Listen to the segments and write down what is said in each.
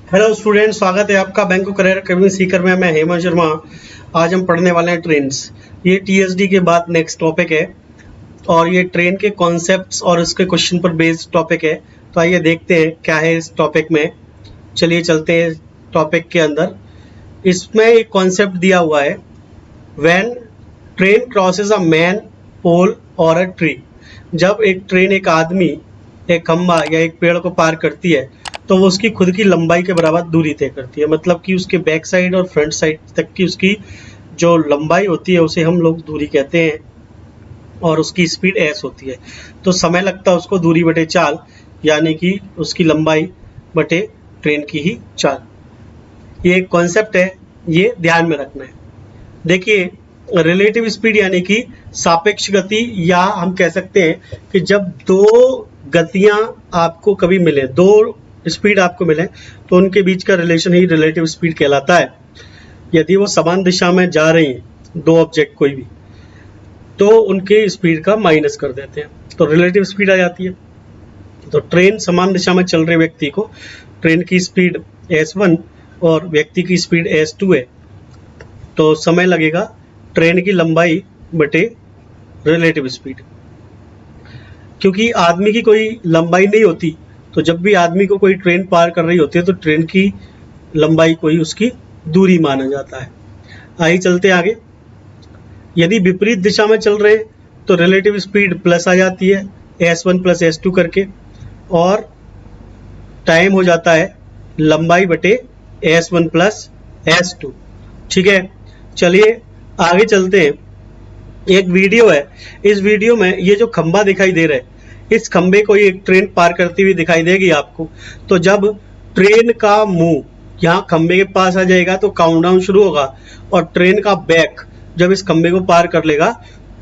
Hello student, स्वागत है आपका बैंक करियर अकेडमी सीकर में। मैं हेमंत शर्मा। आज हम पढ़ने वाले हैं ट्रेन्स। ये टीएसडी के बाद नेक्स्ट टॉपिक है और ये ट्रेन के कॉन्सेप्ट्स और उसके क्वेश्चन पर बेस्ड टॉपिक है। तो आइए देखते हैं क्या है इस टॉपिक में। चलिए चलते हैं टॉपिक के अंदर। इसमें एक कॉन्सेप्ट दिया हुआ है, when train crosses a man, pole और अ ट्री। जब एक ट्रेन एक आदमी, एक खंभा या एक पेड़ को पार करती है तो वो उसकी खुद की लंबाई के बराबर दूरी तय करती है। मतलब कि उसके बैक साइड और फ्रंट साइड तक की उसकी जो लंबाई होती है उसे हम लोग दूरी कहते हैं और उसकी स्पीड एस होती है। तो समय लगता है उसको दूरी बटे चाल, यानी कि उसकी लंबाई बटे ट्रेन की ही चाल। ये एक कॉन्सेप्ट है, ये ध्यान में रखना है। देखिए, रिलेटिव स्पीड यानी कि सापेक्ष गति, या हम कह सकते हैं कि जब दो गतियां आपको कभी मिले, दो स्पीड आपको मिले, तो उनके बीच का रिलेशन ही रिलेटिव स्पीड कहलाता है। यदि वो समान दिशा में जा रही हैं, दो ऑब्जेक्ट कोई भी, तो उनके स्पीड का माइनस कर देते हैं तो रिलेटिव स्पीड आ जाती है। तो ट्रेन समान दिशा में चल रहे व्यक्ति को, ट्रेन की स्पीड s1 और व्यक्ति की स्पीड s2 है, तो समय लगेगा ट्रेन की लंबाई बटे रिलेटिव स्पीड। क्योंकि आदमी की कोई लंबाई नहीं होती, तो जब भी आदमी को कोई ट्रेन पार कर रही होती है तो ट्रेन की लंबाई को ही उसकी दूरी माना जाता है। आइए चलते आगे। यदि विपरीत दिशा में चल रहे हैं तो रिलेटिव स्पीड प्लस आ जाती है s1 प्लस s2 करके, और टाइम हो जाता है लंबाई बटे s1 प्लस s2। ठीक है, चलिए आगे चलते हैं। एक वीडियो है, इस वीडियो में ये जो खंबा दिखाई दे रहा है, इस खंबे को एक ट्रेन पार करती हुई दिखाई देगी आपको। तो जब ट्रेन का मुंह यहाँ खंबे के पास आ जाएगा तो काउंटडाउन शुरू होगा, और ट्रेन का बैक जब इस खंबे को पार कर लेगा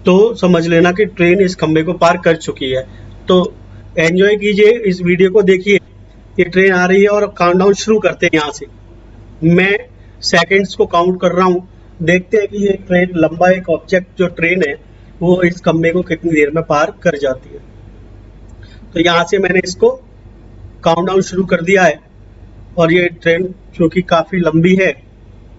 तो समझ लेना कि ट्रेन इस खंबे को पार कर चुकी है। तो एंजॉय कीजिए, इस वीडियो को देखिए। ये ट्रेन आ रही है और काउंटडाउन शुरू करते हैं यहाँ से। मैं सेकेंड्स को काउंट कर रहा हूँ, देखते हैं कि ये ट्रेन लंबा एक ऑब्जेक्ट जो ट्रेन है वो इस खंबे को कितनी देर में पार कर जाती है। तो यहाँ से मैंने इसको काउंटडाउन शुरू कर दिया है, और ये ट्रेन क्योंकि काफ़ी लंबी है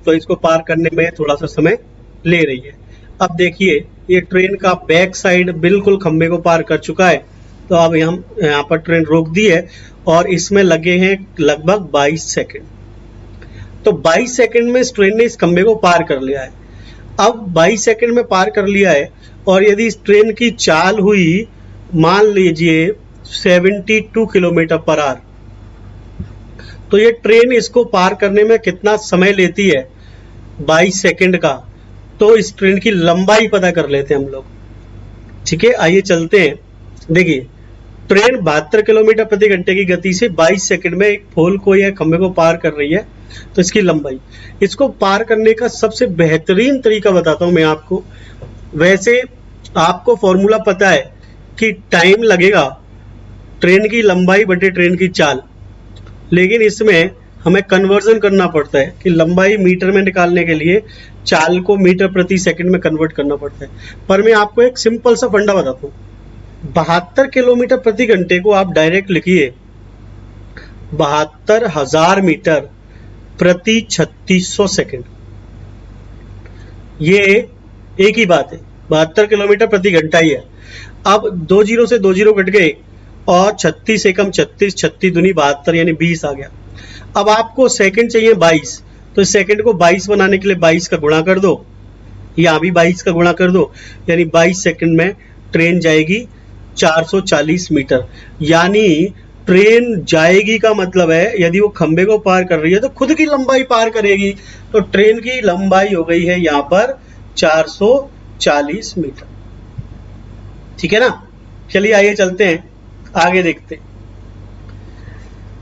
तो इसको पार करने में थोड़ा सा समय ले रही है। अब देखिए, ये ट्रेन का बैक साइड बिल्कुल खंबे को पार कर चुका है। तो अब हम यहाँ पर ट्रेन रोक दी है और इसमें लगे हैं लगभग 22 सेकेंड। तो 22 सेकेंड में इस ट्रेन ने इस खंबे को पार कर लिया है। अब 22 सेकेंड में पार कर लिया है, और यदि इस ट्रेन की चाल हुई, मान लीजिए 72 किलोमीटर पर आवर, तो ये ट्रेन इसको पार करने में कितना समय लेती है, 22 सेकेंड का। तो इस ट्रेन की लंबाई पता कर लेते हैं हम लोग। ठीक है, आइए चलते हैं। देखिए, ट्रेन 72 किलोमीटर प्रति घंटे की गति से 22 सेकेंड में एक पोल को या खंबे को पार कर रही है, तो इसकी लंबाई, इसको पार करने का सबसे बेहतरीन तरीका बताता हूं मैं आपको। वैसे आपको फॉर्मूला पता है कि टाइम लगेगा ट्रेन की लंबाई बटे ट्रेन की चाल, लेकिन इसमें हमें कन्वर्जन करना पड़ता है कि लंबाई मीटर में निकालने के लिए चाल को मीटर प्रति सेकंड में कन्वर्ट करना पड़ता है। पर मैं आपको एक सिंपल सा फंडा बताता हूँ। 72 किलोमीटर प्रति घंटे को आप डायरेक्ट लिखिए 72,000 मीटर प्रति 3600 सेकंड। ये एक ही बात है, 72 किलोमीटर प्रति घंटा ही है। अब 2 जीरो से 2 जीरो कट गए और 36 से कम 36, 36 दूनी 72 यानी 20 आ गया। अब आपको सेकंड चाहिए 22, तो इस सेकंड को 22 बनाने के लिए 22 का गुणा कर दो, यहाँ भी 22 का गुणा कर दो, यानी 22 सेकंड में ट्रेन जाएगी 440 मीटर। यानी ट्रेन जाएगी का मतलब है यदि वो खंबे को पार कर रही है तो खुद की लंबाई पार करेगी। तो ट्रेन की लंबाई हो गई है यहाँ पर 440 मीटर। ठीक है ना। चलिए आइए चलते हैं, आगे देखते हैं।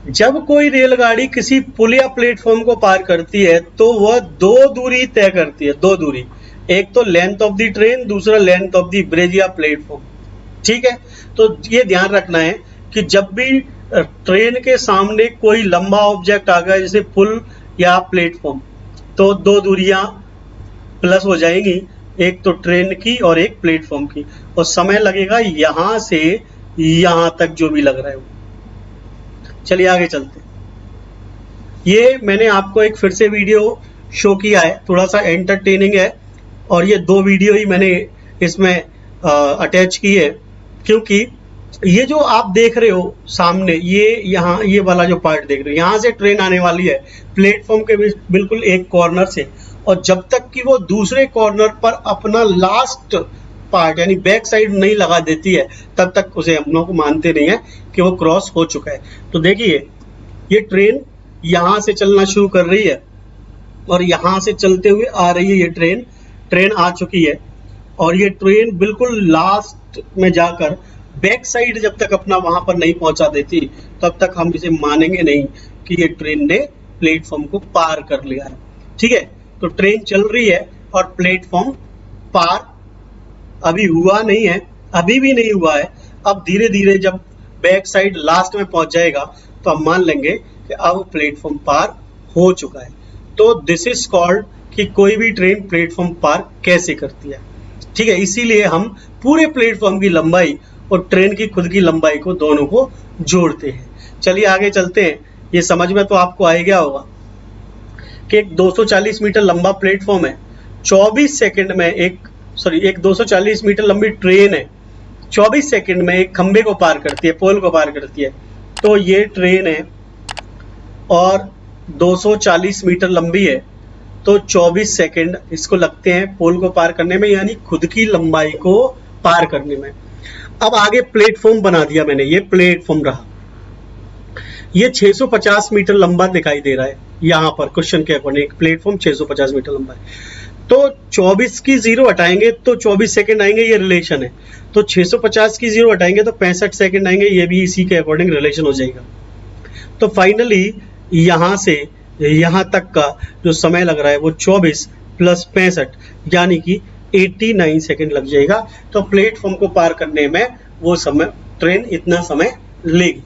जब कोई रेलगाड़ी किसी पुल या प्लेटफॉर्म को पार करती है तो वह दो दूरी तय करती है, दो दूरी। एक तो लेंथ ऑफ द ट्रेन, दूसरा लेंथ ऑफ द ब्रिज या प्लेटफॉर्म। ठीक है, तो ये ध्यान रखना है कि जब भी ट्रेन के सामने कोई लंबा ऑब्जेक्ट आ गया जैसे पुल या प्लेटफॉर्म, तो दो दूरियां प्लस हो जाएंगी, एक तो ट्रेन की और एक प्लेटफॉर्म की, और समय लगेगा यहां से यहां तक जो भी लग रहा है वो। चलिए आगे चलते हैं। ये मैंने आपको एक फिर से वीडियो शो किया है, थोड़ा सा एंटरटेनिंग है, और ये 2 वीडियो ही मैंने इसमें अटैच की है, क्योंकि ये जो आप देख रहे हो सामने, ये वाला जो पार्ट देख रहे हो, यहाँ से ट्रेन आने वाली है प्लेटफॉर्म के बिल्कुल एक कॉर्नर से, और जब तक कि वो दूसरे कॉर्नर पर अपना लास्ट पार्ट यानी बैक साइड नहीं लगा देती है, तब तक उसे हम लोग मानते नहीं है कि वो क्रॉस हो चुका है। तो देखिए, ये ट्रेन यहाँ से चलना शुरू कर रही है और यहाँ से चलते हुए आ रही है, ये ट्रेन आ चुकी है, और ये ट्रेन बिल्कुल लास्ट में जाकर बैक साइड जब तक अपना वहां पर नहीं पहुंचा देती, तब तक हम इसे मानेंगे नहीं कि ये ट्रेन ने प्लेटफॉर्म को पार कर लिया है। ठीक है, तो ट्रेन चल रही है और प्लेटफॉर्म पार अभी हुआ नहीं है, अभी भी नहीं हुआ है। अब धीरे धीरे जब बैक साइड लास्ट में पहुंच जाएगा तो हम मान लेंगे कि अब प्लेटफॉर्म पार हो चुका है। तो दिस इज कॉल्ड कि कोई भी ट्रेन प्लेटफॉर्म पार कैसे करती है। ठीक है, इसीलिए हम पूरे प्लेटफॉर्म की लंबाई और ट्रेन की खुद की लंबाई को दोनों को जोड़ते हैं। चलिए आगे चलते हैं। ये समझ में तो आपको आ गया होगा कि एक 240 मीटर लंबा प्लेटफॉर्म है, 24 सेकंड में एक 240 मीटर लंबी ट्रेन है, 24 सेकंड में एक खंबे को पार करती है, पोल को पार करती है। तो ये ट्रेन है और 240 मीटर लंबी है, तो 24 सेकंड इसको लगते हैं पोल को पार करने में, यानी खुद की लंबाई को पार करने में। अब आगे प्लेटफॉर्म बना दिया मैंने, ये प्लेटफॉर्म रहा, ये 650 मीटर लंबा दिखाई दे रहा है यहाँ पर क्वेश्चन के अकॉर्डिंग। प्लेटफॉर्म 650 मीटर लंबा है, तो 24 की 0 हटाएंगे तो 24 सेकंड आएंगे, ये रिलेशन है। तो 650 की 0 हटाएंगे तो 65 सेकंड आएंगे, ये भी इसी के अकॉर्डिंग रिलेशन हो जाएगा। तो फाइनली यहाँ से यहाँ तक का जो समय लग रहा है वो 24 प्लस 65 यानी कि 89 सेकंड लग जाएगा। तो प्लेटफॉर्म को पार करने में वो समय ट्रेन इतना समय लेगी।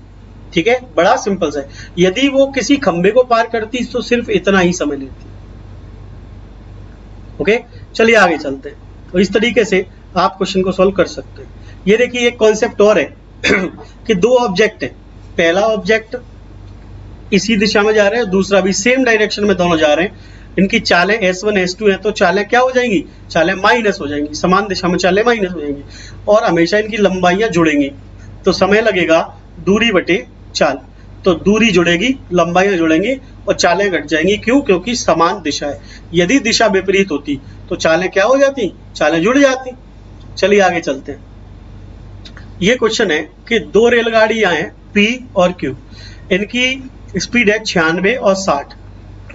ठीक है, बड़ा सिंपल सा है। यदि वो किसी खंबे को पार करती तो सिर्फ इतना ही समय लेती। ओके, चलिए आगे चलते हैं। तो इस तरीके से आप क्वेश्चन को सॉल्व कर सकते हैं। ये देखिए एक कॉन्सेप्ट और है कि 2 ऑब्जेक्ट है, पहला ऑब्जेक्ट इसी दिशा में जा रहे हैं, दूसरा भी सेम डायरेक्शन में, दोनों जा रहे हैं। इनकी चालें S1 S2 है, तो चालें क्या हो जाएंगी, चालें माइनस हो जाएंगी, समान दिशा में चालें माइनस हो जाएंगी, और हमेशा इनकी लंबाइयां जुड़ेंगी। तो समय लगेगा दूरी बटे चाल, तो दूरी जुड़ेगी, लंबाइयां जुड़ेंगी और चालें घट जाएंगी। क्यों? क्योंकि समान दिशा है। यदि दिशा विपरीत होती तो चालें क्या हो जाती, चालें जुड़ जाती। चलिए आगे चलते हैं। ये क्वेश्चन है कि 2 रेलगाड़ियां हैं P और Q, इनकी स्पीड है 96 और 60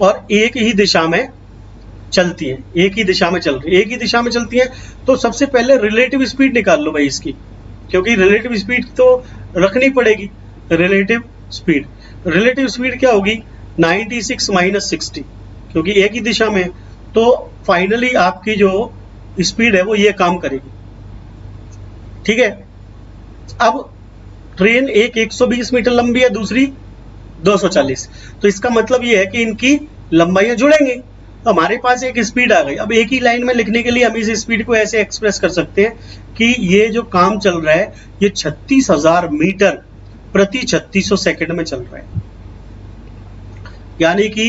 और एक ही दिशा में चलती है, एक ही दिशा में चल रही है, एक ही दिशा में चलती है। तो सबसे पहले रिलेटिव स्पीड निकाल लो भाई इसकी, क्योंकि रिलेटिव स्पीड तो रखनी पड़ेगी। रिलेटिव स्पीड क्या होगी, 96 माइनस 60, क्योंकि एक ही दिशा में। तो फाइनली आपकी जो स्पीड है वो ये काम करेगी। ठीक है, अब ट्रेन एक 120 मीटर लंबी है, दूसरी 240, तो इसका मतलब ये है कि इनकी लंबाइयां जुड़ेंगी। तो हमारे पास एक स्पीड आ गई। अब एक ही लाइन में लिखने के लिए हम इस स्पीड को ऐसे एक्सप्रेस कर सकते हैं कि ये जो काम चल रहा है ये 36,000 मीटर प्रति 3600 सेकंड में चल रहा है, यानी कि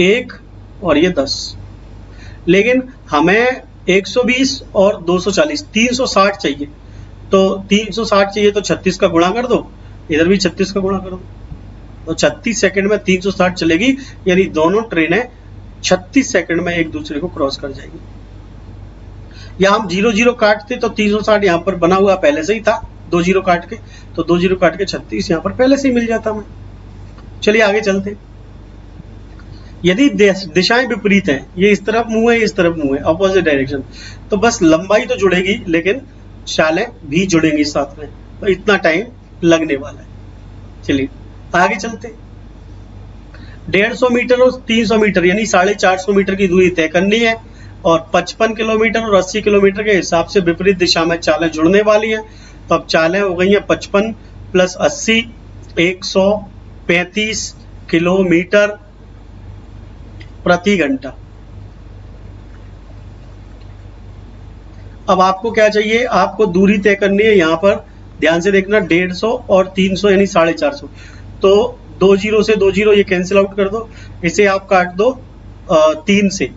1 और ये 10। लेकिन हमें 120 और 240 360 चाहिए, तो 360 चाहिए तो 36 का गुणा कर दो, इधर भी 36 का गुणा कर दो, तो 36 सेकंड में 360 चलेगी, यानी दोनों ट्रेनें 36 सेकंड में एक दूसरे को क्रॉस कर जाएगी। या हम 0-0 काटते तो 360 यहाँ पर बना हुआ पहले से ही था, 2 0 काट के, तो 2 0 काट के 36 यहाँ पर पहले से ही मिल जाता हमें। चलिए आगे चलते। यदि दिशाएं विपरीत हैं, ये इस तरफ मुंह है, इस तरफ मुंह है, अपोजिट डायरेक्शन, तो बस लंबाई तो जुड़ेगी लेकिन चालें भी जुड़ेंगी साथ में, तो इतना टाइम लगने वाला है। चलिए आगे चलते। 150 मीटर और 300 मीटर यानी 450 मीटर की दूरी तय करनी है, और 55 किलोमीटर और 80 किलोमीटर के हिसाब से विपरीत दिशा में चालें जुड़ने वाली हैं। तो अब चालें हो गई हैं 55 प्लस 80 135 किलोमीटर प्रति घंटा। अब आपको क्या चाहिए, आपको दूरी तय करनी है। यहाँ पर ध्यान से देखना, 150 और 300 यानी 450, तो 2 जीरो से 2 जीरो ये कैंसिल आउट कर दो, इसे आप काट दो 3 से,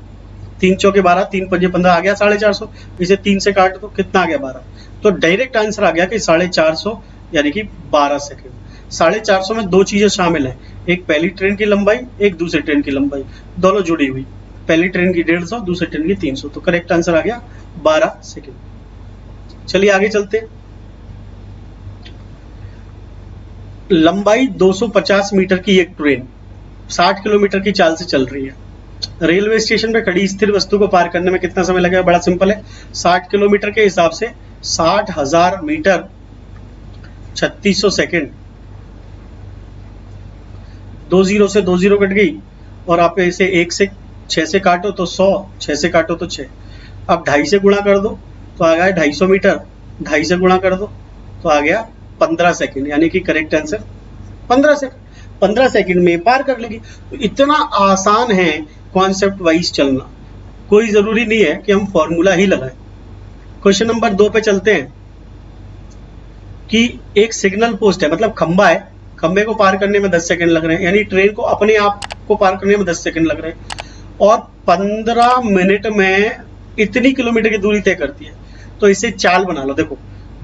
3 चौके 12, 3 पंजे 15 आ गया 450, इसे 3 से काट दो, कितना आ गया 12। तो डायरेक्ट आंसर आ गया कि 450 यानी कि 12 सेकेंड। 450 में दो चीजें शामिल हैं, एक पहली ट्रेन की लंबाई, एक दूसरी ट्रेन की लंबाई, दोनों जुड़ी हुई, पहली ट्रेन की 150, दूसरी ट्रेन की 300, तो करेक्ट आंसर आ गया 12 सेकेंड। चलिए आगे चलते हैं। लंबाई 250 मीटर की एक ट्रेन 60 किलोमीटर की चाल से चल रही है। रेलवे स्टेशन पे खड़ी स्थिर वस्तु को पार करने में कितना समय लगेगा? बड़ा सिंपल है, 60 किलोमीटर के हिसाब से 60,000 मीटर 3600 सेकेंड। 2 जीरो से 2 जीरो कट गई और आप इसे 1 से 6 से काटो तो 100, 6 से काटो तो 6। अब 2.5 से गुणा कर दो तो आ गया 250 मीटर, 2.5 से गुणा कर दो तो आ गया 15 सेकेंड, यानी कि करेक्ट आंसर 15 सेकेंड। 15 सेकेंड में पार कर लेगी। तो इतना आसान है कॉन्सेप्ट वाइज चलना, कोई जरूरी नहीं है कि हम फॉर्मूला ही लगाएं। क्वेश्चन नंबर 2 पे चलते हैं कि एक सिग्नल पोस्ट है, मतलब खंबा है, खंबे को पार करने में 10 सेकंड लग रहे हैं, यानी ट्रेन को अपने आप को पार करने में 10 सेकंड लग रहे हैं, और 15 मिनट में इतनी किलोमीटर की दूरी तय करती है। तो इसे चाल बना लो, देखो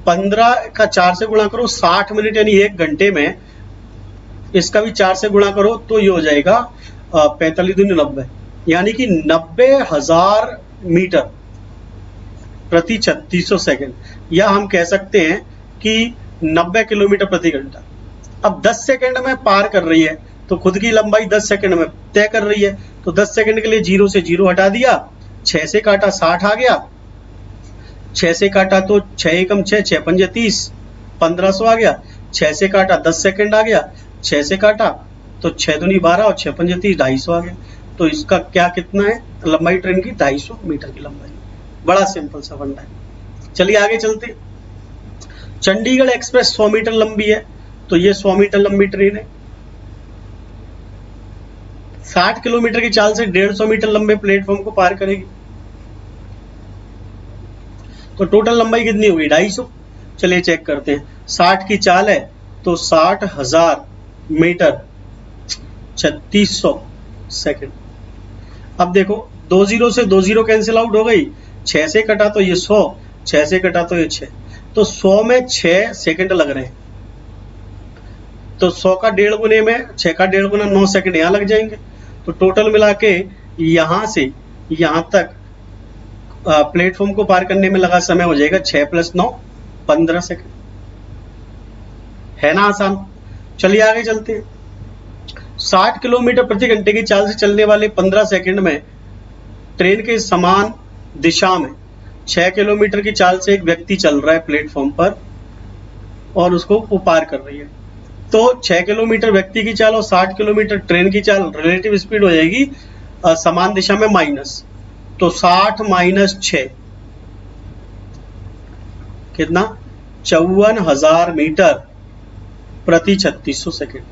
15 का 4 से गुणा करो 60 मिनट यानी 1 घंटे में, इसका भी 4 से गुणा करो तो ये हो जाएगा 45 दूनी 90, यानी कि 90,000 मीटर प्रति 3600 सेकेंड, या हम कह सकते हैं कि 90 किलोमीटर प्रति घंटा। अब 10 सेकेंड में पार कर रही है तो खुद की लंबाई 10 सेकेंड में तय कर रही है, तो 10 सेकेंड के लिए 0 से 0 हटा दिया, 6 से काटा 60 आ गया, 6 से काटा तो 6 एकम 6, 6 पंजे 30, 1500 आ गया, 6 से काटा 10 सेकेंड आ गया, 6 से काटा तो 6 दूनी 12 और 6 पंजे 30, 250 आ गया। तो इसका क्या कितना है लंबाई ट्रेन की? 250 मीटर की लंबाई। बड़ा सिंपल सा फंडा है। चलिए आगे चलते। चंडीगढ़ एक्सप्रेस 100 मीटर लंबी है, तो ये 100 मीटर लंबी ट्रेन है। 60 किलोमीटर की चाल से 150 मीटर लंबे प्लेटफॉर्म को पार करेगी, तो टोटल लंबाई कितनी होगी? 250। चलिए चेक करते हैं। 60 की चाल है तो 60,000 मीटर 3600 सेकेंड। अब देखो 2 जीरो से 2 जीरो कैंसिल आउट हो गई, 6 से कटा तो ये 100, 6 से कटा तो ये 6, तो 100 में 6 सेकंड लग रहे हैं, तो 100 का 1.5 गुने में 6 का 1.5 गुना 9 सेकंड यहाँ लग जाएंगे। तो टोटल मिला के यहाँ से यहाँ तक प्लेटफॉर्म को पार करने में लगा समय हो जाएगा 6 + 9 15 सेकंड। है ना आसान? चलिए आगे चलते हैं। 60 किलोमीटर प्रति घंटे की चाल से चलने वाले 15 सेकंड में ट्रेन के समान दिशा में 6 किलोमीटर की चाल से एक व्यक्ति चल रहा है प्लेटफॉर्म पर और उसको वो पार कर रही है। तो 6 किलोमीटर व्यक्ति की चाल और 60 किलोमीटर ट्रेन की चाल, रिलेटिव स्पीड हो जाएगी समान दिशा में माइनस, तो 60 - 6 कितना? 54,000 मीटर प्रति 3600 सेकेंड।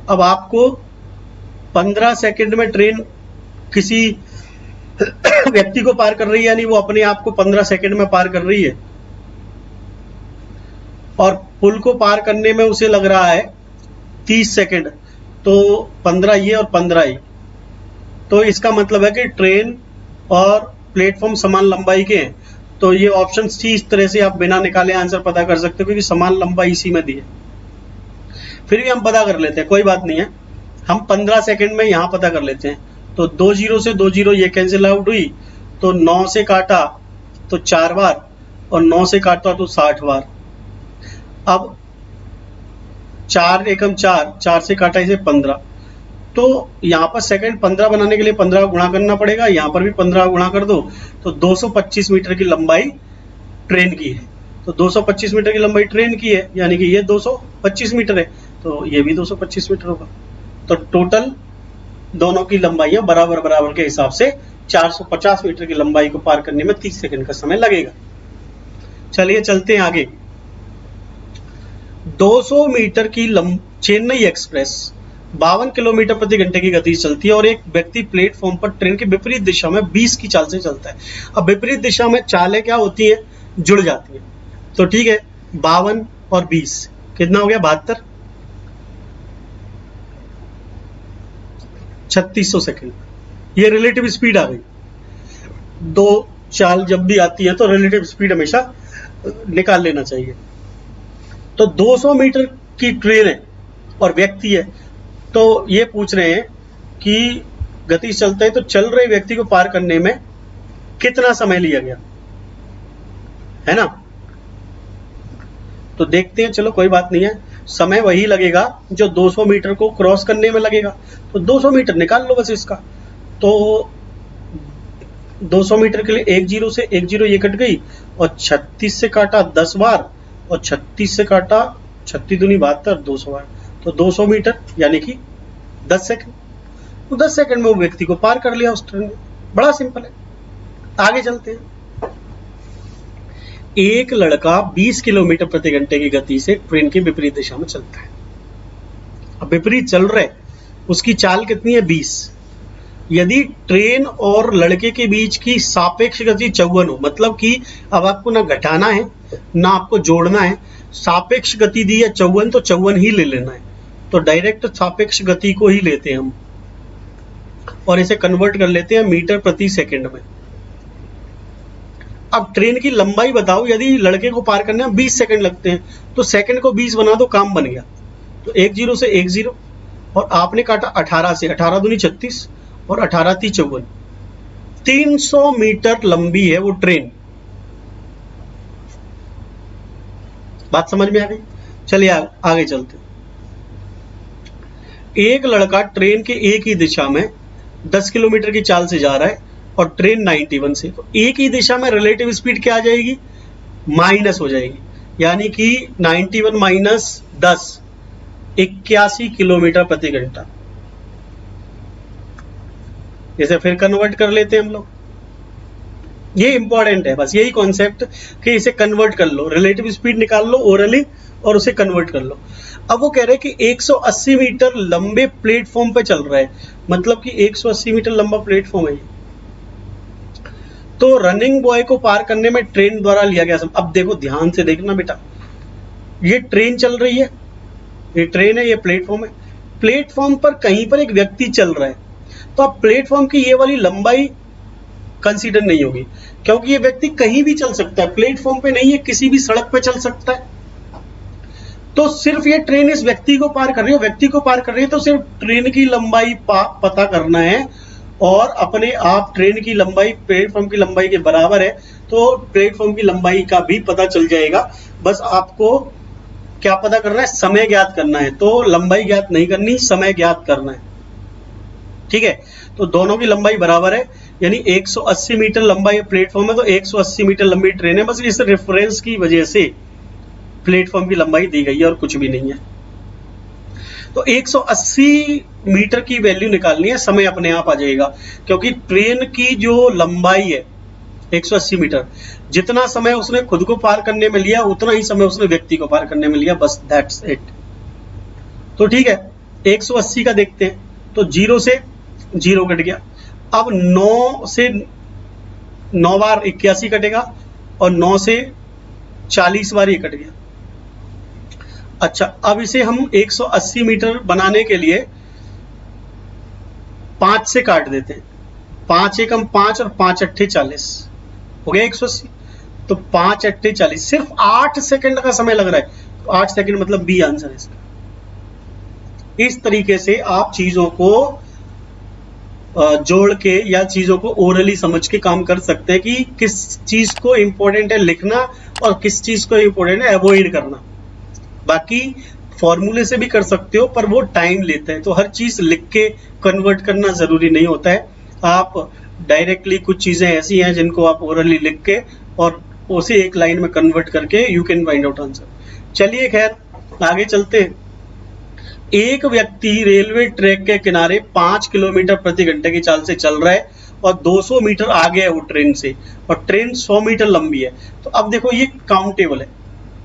अब आपको 15 सेकेंड में ट्रेन किसी व्यक्ति को पार कर रही है, यानी वो अपने आप को 15 सेकेंड में पार कर रही है, और पुल को पार करने में उसे लग रहा है 30 सेकेंड, तो 15 ये और 15 ये, तो इसका मतलब है कि ट्रेन और प्लेटफॉर्म समान लंबाई के हैं। तो ये ऑप्शन सी इस तरह से आप बिना निकाले आंसर पता कर सकते हो, क्योंकि समान लंबाई इसी में दी है। फिर भी हम पता कर लेते हैं, कोई बात नहीं है, हम 15 सेकेंड में यहाँ पता कर लेते हैं। तो 2 जीरो से 2 जीरो ये कैंसिल आउट हुई, तो 9 से काटा तो 4 बार और 9 से काटा तो 60 बार। अब 4 एकम 4, 4 से काटा इसे 15, तो यहाँ पर सेकंड 15 बनाने के लिए 15 का गुणा करना पड़ेगा, यहाँ पर भी 15 का गुणा कर दो, तो 225 मीटर की लंबाई ट्रेन की है। तो 225 मीटर की लंबाई ट्रेन की है, यानी कि ये 225 मीटर है, तो ये भी 225 मीटर होगा। तो टोटल दोनों की लंबाई बराबर बराबर के हिसाब से 450 मीटर की लंबाई को पार करने में 30 सेकंड का समय लगेगा। चलिए चलते हैं आगे। 200 मीटर की चेन्नई एक्सप्रेस 52 किलोमीटर प्रति घंटे की गति से चलती है और एक व्यक्ति प्लेटफॉर्म पर ट्रेन के विपरीत दिशा में 20 की चाल से चलता है। अब विपरीत दिशा में चालें क्या होती है? जुड़ जाती है। तो ठीक है, 52 और 20 कितना हो गया? 72। 3600 सेकंड। ये रिलेटिव स्पीड आ गई। दो चाल जब भी आती है तो रिलेटिव स्पीड हमेशा निकाल लेना चाहिए। तो 200 मीटर की ट्रेन है और व्यक्ति है, तो ये पूछ रहे हैं कि गति से चलते हैं तो चल रहे व्यक्ति को पार करने में कितना समय लिया गया, है ना। तो देखते हैं, चलो कोई बात नहीं है, समय वही लगेगा जो 200 मीटर को क्रॉस करने में लगेगा। तो 200 मीटर निकाल लो बस इसका। तो 200 मीटर के लिए 1 0 से 1 0 ये कट गई और 36 से काटा 10 बार और 36 से काटा 36 दूनी 72 200 बार, तो 200 मीटर यानी कि 10 सेकंड। तो 10 सेकंड में वो व्यक्ति को पार कर लिया उस ट्रेन ने। बड़ा सिंपल है। आगे चलते हैं। एक लड़का 20 किलोमीटर प्रति घंटे की गति से ट्रेन की विपरीत दिशा में चलता है। अब विपरीत चल रहे, उसकी चाल कितनी है 20। यदि ट्रेन और लड़के के बीच की सापेक्ष गति 54 हो, मतलब कि अब आपको ना घटाना है ना आपको जोड़ना है, सापेक्ष गति दी है 54 तो 54 ही ले लेना है। तो डायरेक्ट सापेक्ष गति को ही लेते हैं हम और इसे कन्वर्ट कर लेते हैं मीटर प्रति सेकंड में। अब ट्रेन की लंबाई बताओ, यदि लड़के को पार करने में 20 सेकंड लगते हैं तो सेकंड को 20 बना दो, काम बन गया। तो 1 0 से 1 0 और आपने काटा 18 से, 18 दूनी 36 और 18 × 3 = 54। 300 मीटर लंबी है वो ट्रेन। बात समझ में आ गई? चलिए आगे चलते। एक लड़का ट्रेन के एक ही दिशा में 10 किलोमीटर की चाल से जा रहा है और ट्रेन 91 से, तो एक ही दिशा में रिलेटिव स्पीड क्या आ जाएगी, माइनस हो जाएगी, यानी कि 91 माइनस 10 81 किलोमीटर प्रति घंटा। इसे फिर कन्वर्ट कर लेते हैं हम लोग। ये इंपॉर्टेंट है, बस यही कॉन्सेप्ट कि इसे कन्वर्ट कर लो, रिलेटिव स्पीड निकाल लो ओरली और उसे कन्वर्ट कर लो। अब वो कह रहे हैं कि 180 मीटर लंबे प्लेटफॉर्म पे चल रहा है, मतलब कि 180 मीटर लंबा प्लेटफॉर्म है ये। तो रनिंग बॉय को पार करने में ट्रेन द्वारा लिया गया समय। अब देखो ध्यान से देखना बेटा, ये ट्रेन चल रही है, ये ट्रेन है, ये प्लेटफॉर्म है। प्लेटफॉर्म पर कहीं पर एक व्यक्ति चल रहा है, तो अब प्लेटफॉर्म की ये वाली लंबाई कंसीडर नहीं होगी, क्योंकि ये व्यक्ति कहीं भी चल सकता है, प्लेटफॉर्म पे नहीं है, किसी भी सड़क पे चल सकता है। तो सिर्फ ये ट्रेन इस व्यक्ति को पार कर रही है, व्यक्ति को पार कर रही है, तो सिर्फ ट्रेन की लंबाई पता करना है और अपने आप ट्रेन की लंबाई प्लेटफॉर्म की लंबाई के बराबर है, तो प्लेटफॉर्म की लंबाई का भी पता चल जाएगा। बस आपको क्या पता करना है, समय ज्ञात करना है। तो लंबाई ज्ञात नहीं करनी, समय ज्ञात करना है, ठीक है। तो दोनों की लंबाई बराबर है, यानी 180 मीटर लंबाई प्लेटफॉर्म है, तो 180 मीटर लंबी ट्रेन है। बस इस रेफरेंस की वजह से प्लेटफॉर्म की लंबाई दी गई है और कुछ भी नहीं है। तो 180 मीटर की वैल्यू निकालनी है, समय अपने आप आ जाएगा, क्योंकि ट्रेन की जो लंबाई है 180 मीटर, जितना समय उसने खुद को पार करने में लिया उतना ही समय उसने व्यक्ति को पार करने में लिया, बस दैट्स इट। तो ठीक है, 180 का देखते हैं। तो 0 से 0 कट गया। अब 9 से 9 बार 81 कटेगा और 9 से 40 बार ये कट गया। अच्छा, अब इसे हम 180 मीटर बनाने के लिए 5 से काट देते हैं। 5 एकम 5 और 5 अट्ठे 40 हो गया 180। तो 5 अट्ठे 40, सिर्फ 8 सेकंड का समय लग रहा है, तो 8 सेकंड मतलब बी आंसर है इसका। इस तरीके से आप चीजों को जोड़ के या चीजों को ओरली समझ के काम कर सकते हैं कि किस चीज को इंपॉर्टेंट है लिखना और किस चीज को इंपॉर्टेंट है अवॉइड करना। बाकी फॉर्मूले से भी कर सकते हो, पर वो टाइम लेता है, तो हर चीज लिख के कन्वर्ट करना जरूरी नहीं होता है। आप डायरेक्टली कुछ चीजें ऐसी हैं जिनको आप ओरली लिख के और उसे एक लाइन में कन्वर्ट करके you can find out answer. चलिए खैर आगे चलते हैं। एक व्यक्ति रेलवे ट्रैक के किनारे 5 किलोमीटर प्रति घंटे की चाल से चल रहा है और 200 मीटर आगे है वो ट्रेन से, और ट्रेन 100 मीटर लंबी है। तो अब देखो ये काउंटेबल है,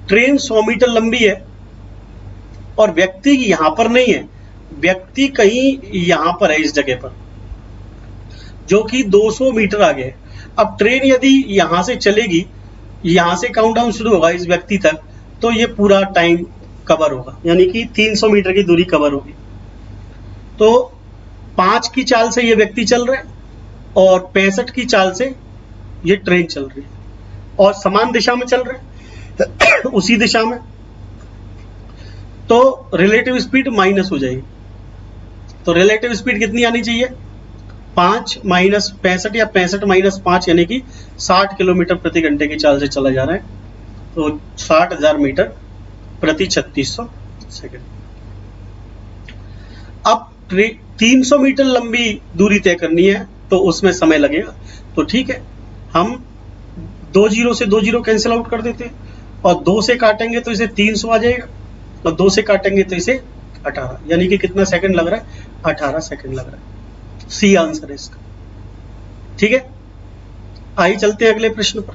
ट्रेन 100 मीटर लंबी है और व्यक्ति यहां पर नहीं है, व्यक्ति कहीं यहां पर है इस जगह पर, जो कि 200 मीटर आगे है। अब ट्रेन यदि यहां से चलेगी, यहां से काउंटडाउन शुरू होगा इस व्यक्ति तक, तो ये पूरा टाइम कवर होगा, यानी कि 300 मीटर की दूरी कवर होगी। तो 5 की चाल से ये व्यक्ति चल रहा है और 65 की चाल से ये ट्रेन चल रही है और समान दिशा में चल रहे हैं उसी दिशा में, तो रिलेटिव स्पीड माइनस हो जाएगी। तो रिलेटिव स्पीड कितनी आनी चाहिए? 5 माइनस 65 या 65 माइनस 5 यानी कि 60 किलोमीटर प्रति घंटे की चाल से चला जा रहा है, तो 60,000 मीटर प्रति 3600 सेकंड। अब 300 मीटर लंबी दूरी तय करनी है तो उसमें समय लगेगा, तो ठीक है, हम 2 जीरो से 2 जीरो कैंसिल आउट कर देते हैं और 2 से काटेंगे तो इसे 300 आ जाएगा और 2 से काटेंगे तो इसे 18, यानी कि कितना सेकंड लग रहा है? 18 सेकंड लग रहा है। सी आंसर है इसका। ठीक है, आइए चलते हैं अगले प्रश्न पर।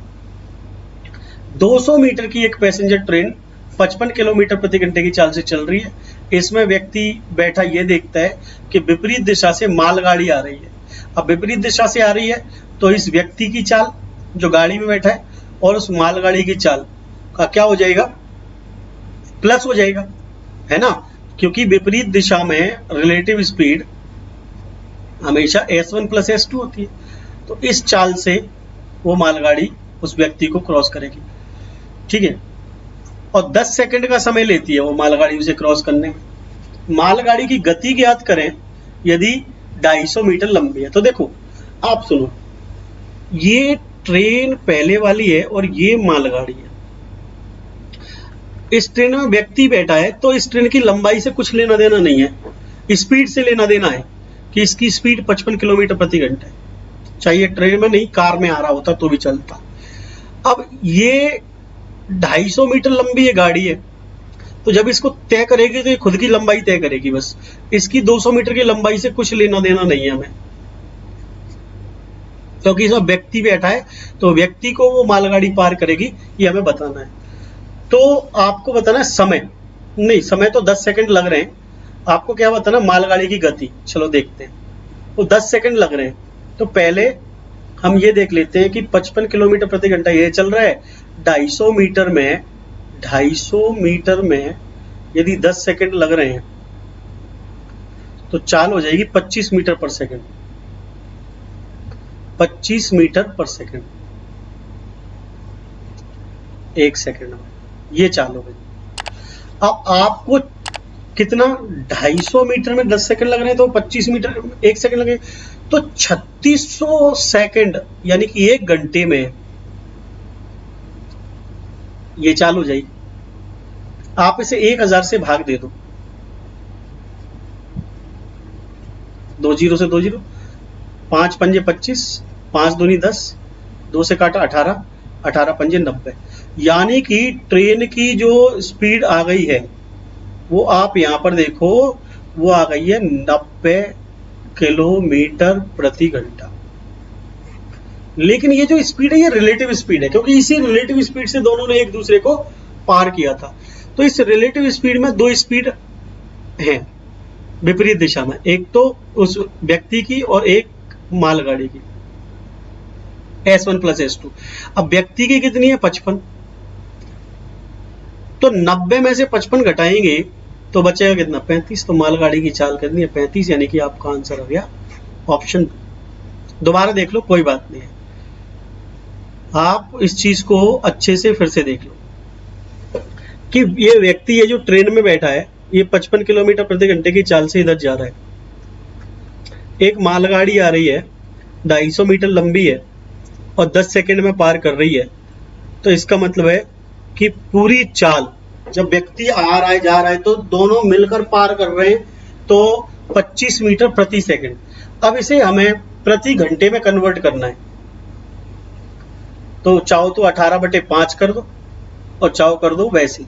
200 मीटर की एक पैसेंजर ट्रेन 55 किलोमीटर प्रति घंटे की चाल से चल रही है। इसमें व्यक्ति बैठा यह देखता है कि विपरीत दिशा से मालगाड़ी आ रही है। अब विपरीत दिशा से आ रही है तो इस व्यक्ति की चाल जो गाड़ी में बैठा है और उस मालगाड़ी की चाल का क्या हो जाएगा? प्लस हो जाएगा, है ना, क्योंकि विपरीत दिशा में रिलेटिव स्पीड हमेशा S1 प्लस S2 होती है। तो इस चाल से वो मालगाड़ी उस व्यक्ति को क्रॉस करेगी। ठीक है, और 10 सेकंड का समय लेती है वो मालगाड़ी उसे क्रॉस करने में। मालगाड़ी की गति ज्ञात करें यदि 250 मीटर लंबी है। तो देखो, आप सुनो, ये ट्रेन पहले वाली है और ये मालगाड़ी है। इस ट्रेन में व्यक्ति बैठा है तो इस ट्रेन की लंबाई से कुछ लेना देना नहीं है, स्पीड से लेना देना है कि इसकी स्पीड 55 किलोमीटर प्रति घंटा है। चाहिए ट्रेन में नहीं, कार में आ रहा होता तो भी चलता। अब ये 250 मीटर लंबी ये गाड़ी है, तो जब इसको तय करेगी तो ये खुद की लंबाई तय करेगी, बस इसकी 200 मीटर की लंबाई से कुछ लेना देना नहीं है हमें, क्योंकि इसमें व्यक्ति बैठा है तो व्यक्ति को वो मालगाड़ी पार करेगी, ये हमें बताना है। तो आपको बताना है समय, नहीं समय तो 10 सेकंड लग रहे हैं, आपको क्या बताना? मालगाड़ी की गति। चलो देखते हैं, तो 10 सेकंड लग रहे हैं, तो पहले हम ये देख लेते हैं कि 55 किलोमीटर प्रति घंटा ये चल रहा है। 250 मीटर में यदि 10 सेकंड लग रहे हैं तो चाल हो जाएगी 25 मीटर पर सेकंड। 25 मीटर पर सेकंड एक सेकंड में ये चाल हो गई। अब आपको कितना? 250 मीटर में 10 सेकंड लग रहे हैं तो 25 मीटर एक सेकंड लगे, तो 3600 सेकंड यानी कि 1 घंटे में ये चाल हो जाएगी। आप इसे 1000 से भाग दे दो, 2 जीरो से 2 जीरो, 5 पंजे 25, 5 दूनी 10, 2 से काटा 18, 18 पंजे 90, यानी कि ट्रेन की जो स्पीड आ गई है वो आप यहां पर देखो, वो आ गई है 90 किलोमीटर प्रति घंटा। लेकिन ये जो स्पीड है ये रिलेटिव स्पीड है, क्योंकि इसी रिलेटिव स्पीड से दोनों ने एक दूसरे को पार किया था। तो इस रिलेटिव स्पीड में 2 स्पीड हैं विपरीत दिशा में, एक तो उस व्यक्ति की और एक मालगाड़ी की, S1 प्लस S2। अब व्यक्ति की कितनी है? 55, तो 90 में से 55 घटाएंगे तो बचेगा कितना? 35। तो मालगाड़ी की चाल कितनी है? 35, यानी कि आपका आंसर आ गया ऑप्शन। दोबारा देख लो, कोई बात नहीं है, आप इस चीज को अच्छे से फिर से देख लो कि ये व्यक्ति ये जो ट्रेन में बैठा है ये 55 किलोमीटर प्रति घंटे की चाल से इधर जा रहा है। एक मालगाड़ी आ रही है, 250 मीटर लंबी है और 10 सेकंड में पार कर रही है। तो इसका मतलब है कि पूरी चाल, जब व्यक्ति आ रहा है जा रहा है तो दोनों मिलकर पार कर रहे हैं, तो 25 मीटर प्रति सेकंड। अब इसे हमें प्रति घंटे में कन्वर्ट करना है, तो चाहो तो 18/5 कर दो और चाहो कर दो वैसे,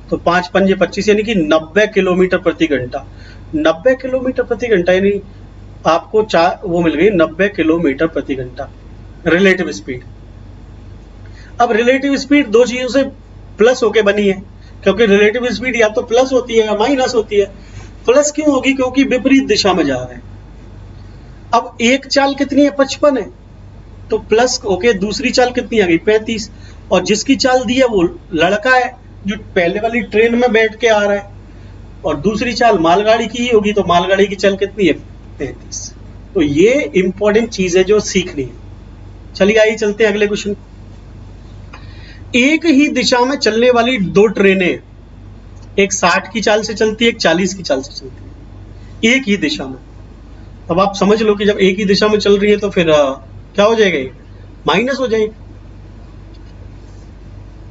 तो 5 पंजे 25 यानी कि 90 किलोमीटर प्रति घंटा। 90 किलोमीटर प्रति घंटा यानी आपको वो मिल गई 90 किलोमीटर प्रति घंटा रिलेटिव स्पीड। अब रिलेटिव स्पीड 2 चीजों से प्लस होके बनी है, क्योंकि रिलेटिव स्पीड या तो प्लस होती है या माइनस होती है। प्लस क्यों होगी? क्योंकि विपरीत दिशा में जा रहे हैं। अब एक चाल कितनी है? 55 है, तो प्लस होके दूसरी चाल कितनी आ गई? 35। और जिसकी चाल दी है वो लड़का है जो पहले वाली ट्रेन में बैठ के आ रहा है, और दूसरी चाल मालगाड़ी की ही होगी, तो मालगाड़ी की चाल कितनी है? 33। तो ये इंपॉर्टेंट चीज है जो सीखनी है। चलिए आइए चलते हैं अगले क्वेश्चन। एक ही दिशा में चलने वाली दो ट्रेनें, एक 60 की चाल से चलती है, एक 40 की चाल से चलती है, एक ही दिशा में। अब आप समझ लो कि जब एक ही दिशा में चल रही है तो फिर क्या हो जाएगा, ये माइनस हो जाएगा।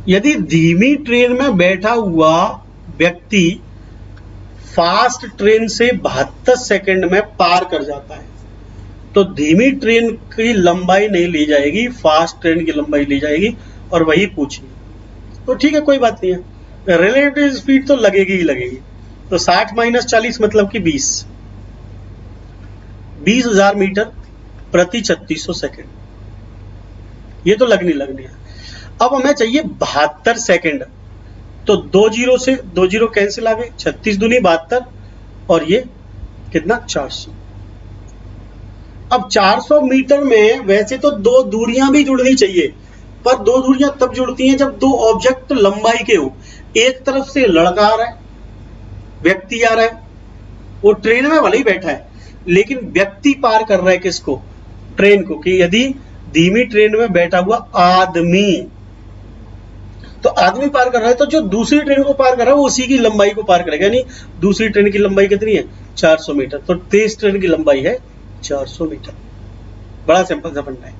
यदि धीमी ट्रेन में बैठा हुआ व्यक्ति फास्ट ट्रेन से 72 सेकंड में पार कर जाता है तो धीमी ट्रेन की लंबाई नहीं ली जाएगी, फास्ट ट्रेन की लंबाई ली जाएगी, और वही पूछिए। तो ठीक है, कोई बात नहीं है, रिलेटिव स्पीड तो लगेगी ही लगेगी। तो 60 माइनस 40 मतलब कि 20,000 मीटर प्रति 3600 सेकंड। ये तो लगनी है। अब हमें चाहिए 72 सेकंड, तो 2 जीरो से 2 जीरो कैंसिल आ गए, 36 दूनी 72, और ये कितना 400। अब 400 मीटर में वैसे तो दो दूरियां भी जुड़नी चाहिए, पर दो दूरियां तब जुड़ती हैं जब दो ऑब्जेक्ट लंबाई के हो। एक तरफ से लड़का आ रहा है, व्यक्ति आ रहा है, वो ट्रेन में भले ही बैठा है लेकिन व्यक्ति पार कर रहा है किसको, ट्रेन को। कि यदि धीमी ट्रेन में बैठा हुआ आदमी, तो आदमी पार कर रहा है तो जो दूसरी ट्रेन को पार कर रहा है वो उसी की लंबाई को पार करेगा। यानी दूसरी ट्रेन की लंबाई कितनी है, 400 मीटर, तो तेज ट्रेन की लंबाई है 400 मीटर। बड़ा सिंपल सा फंडा है।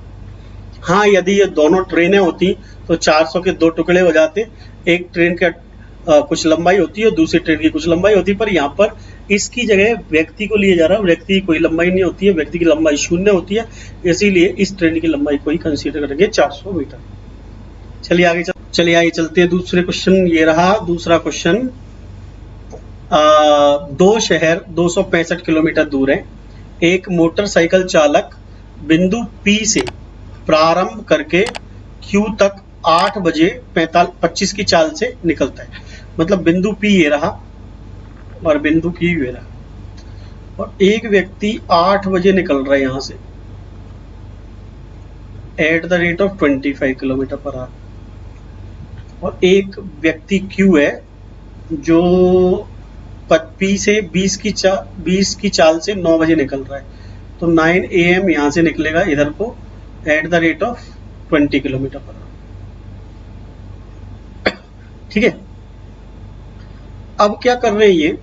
हाँ, यदि ये दोनों ट्रेनें होती तो 400 के दो टुकड़े हो जाते, एक ट्रेन का कुछ लंबाई होती है, दूसरी ट्रेन की कुछ लंबाई होती है, पर यहाँ पर इसकी जगह व्यक्ति को लिए जा रहा है। व्यक्ति की कोई लंबाई नहीं होती है, व्यक्ति की लंबाई 0 होती है, इसीलिए इस ट्रेन की लंबाई को ही कंसीडर करेंगे 400 मीटर। चलिए आगे चलते हैं दूसरे क्वेश्चन। ये रहा दूसरा क्वेश्चन। दो शहर 265 किलोमीटर दूर है। एक मोटरसाइकिल चालक बिंदु P से प्रारंभ करके Q तक 8 बजे 25 की चाल से निकलता है। मतलब बिंदु P ये रहा और बिंदु Q ये रहा, और एक व्यक्ति 8 बजे निकल रहा है यहां से at the rate of 25 kilometre per hour, और एक व्यक्ति Q है जो P से 20 की चाल से 9 बजे निकल रहा है। तो 9 AM यहां से निकलेगा इधर को at the rate of 20 kilometre per hour. ठीक है, अब क्या कर रहे हैं ये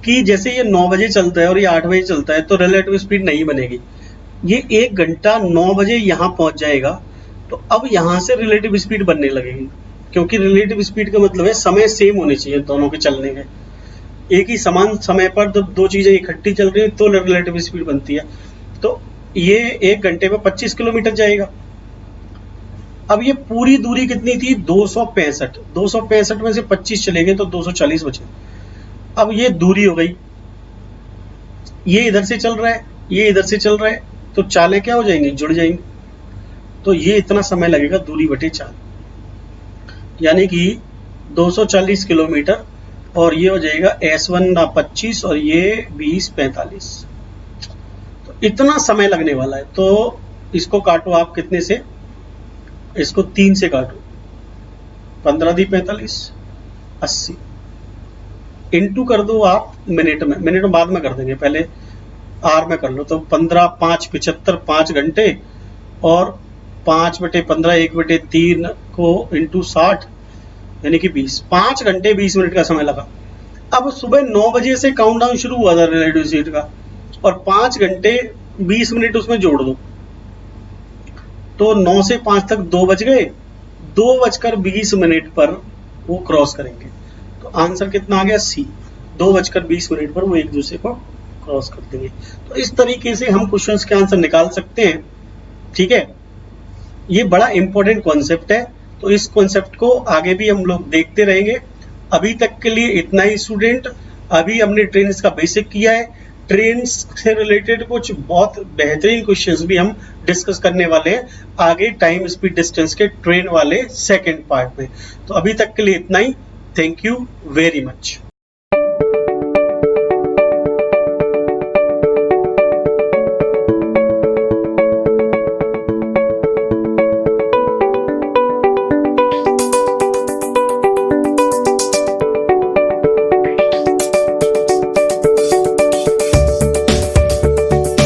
कि जैसे ये 9 बजे चलता है और ये 8 बजे चलता है तो रिलेटिव स्पीड नहीं बनेगी। ये 1 घंटा 9 बजे यहां पहुंच जाएगा तो अब यहां से रिलेटिव स्पीड बनने लगेगी, क्योंकि रिलेटिव स्पीड का मतलब है समय सेम होने चाहिए दोनों के चलने के। एक ही समान समय पर जब दो चीजें इकट्ठी चल रही है तो रिलेटिव स्पीड बनती है। तो ये 1 घंटे में 25 किलोमीटर जाएगा। अब ये पूरी दूरी कितनी थी, 265 में से 25 चले गए तो 240 बचे। अब ये दूरी हो गई, ये इधर से चल रहा है, ये इधर से चल रहा है, तो चालें क्या हो जाएंगी, जुड़ जाएंगी। तो ये इतना समय लगेगा दूरी बटे चाल, यानी कि 240 किलोमीटर, और ये हो जाएगा S1 25 और ये 20 45। तो इतना समय लगने वाला है। तो इसको काटो आप कितने से, इसको 3 से काटो, 15 × 45 80, इंटू कर दो आप मिनट में बाद में कर देंगे, पहले आर में कर लो। तो 15 5 75 5 घंटे, और 5/15 1/3 को इंटू 60 यानी कि 20, 5 घंटे 20 मिनट का समय लगा। अब सुबह 9 बजे से काउंटडाउन शुरू हुआ था रिलेटिव स्पीड का, और 5 घंटे 20 मिनट उसमें जोड़ दो तो 9 से 5 तक 2 बज गए, 2:20 पर वो क्रॉस करेंगे। तो आंसर कितना आ गया, सी, 2:20 पर वो एक दूसरे को क्रॉस कर देंगे। तो इस तरीके से हम क्वेश्चंस के आंसर निकाल सकते हैं। ठीक है, ये बड़ा इंपॉर्टेंट कॉन्सेप्ट है, तो इस कॉन्सेप्ट को आगे भी हम लोग देखते रहेंगे। अभी तक के लिए इतना ही स्टूडेंट। अभी हमने ट्रेन्स का बेसिक किया है, ट्रेन्स से रिलेटेड कुछ बहुत बेहतरीन क्वेश्चंस भी हम डिस्कस करने वाले हैं आगे टाइम स्पीड डिस्टेंस के ट्रेन वाले सेकंड पार्ट में। तो अभी तक के लिए इतना ही। Thank you very much.